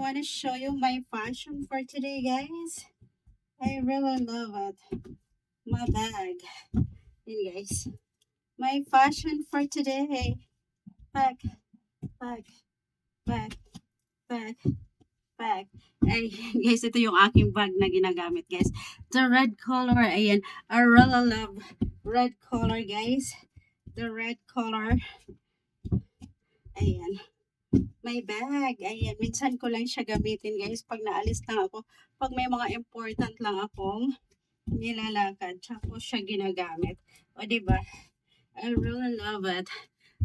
want to show you my fashion for today, guys. I really love it. My bag. And guys, my fashion for today. Bag, bag, bag, bag, bag. Ay, guys, ito yung aking bag na ginagamit, guys. The red color, ayan. I really love red color, guys. The red color. Ayan. May bag. Ayan. Minsan ko lang siya gamitin, guys. Pag naalis lang ako. Pag may mga important lang akong nilalakad. Tsaka ko siya ginagamit. O, diba? I really love it.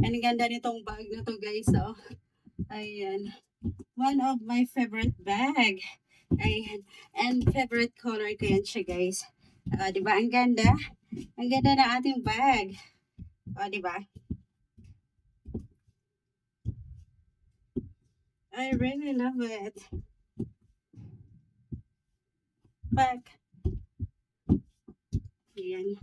Ang ganda nitong bag na to, guys. Oh. Ayan. One of my favorite bag. Ayan. And favorite color ko yan siya, guys. Diba? Ang ganda. Ang ganda na ating bag. O, diba? I really love it. Bag. Ayan.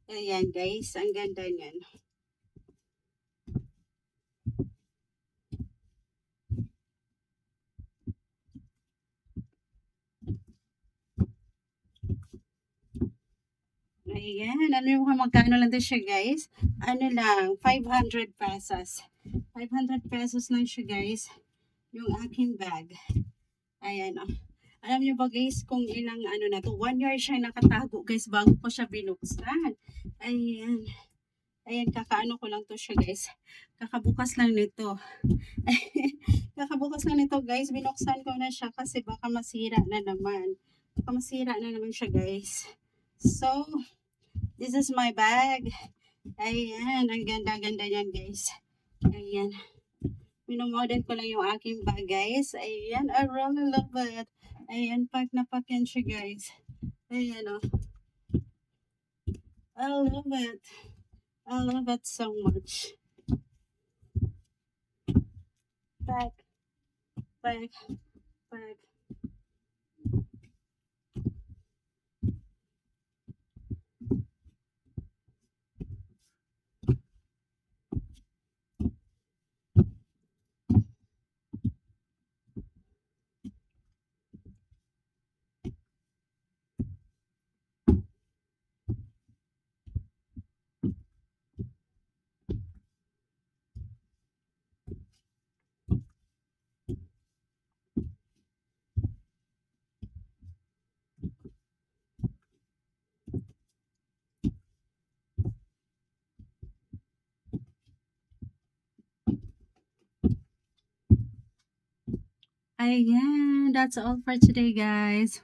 Ayan, guys. Ang ganda niyan. Ayan, ano yung magkano lang din siya, guys? Ano lang, 500 pesos. 500 pesos lang siya, guys. Yung aking bag. Ayan, oh. Alam niyo ba, guys, kung ilang ano na to, 1 year siya nakatago, guys, bago ko siya binuksan. Ayan. Ayan, kakaano ko lang to siya, guys. Kakabukas lang nito. Kakabukas lang nito, guys. Binuksan ko na siya kasi baka masira na naman. Baka masira na naman siya, guys. So, this is my bag. Ayan, ang ganda-ganda niyan, guys. Ayan. Minomodel ko lang yung aking bag, guys. Ayan, I really love it. Ayan, pack na pack yan siya, guys. Ayan, oh. I love it. I love it so much. Bag, bag, bag. Ayan, that's all for today, guys.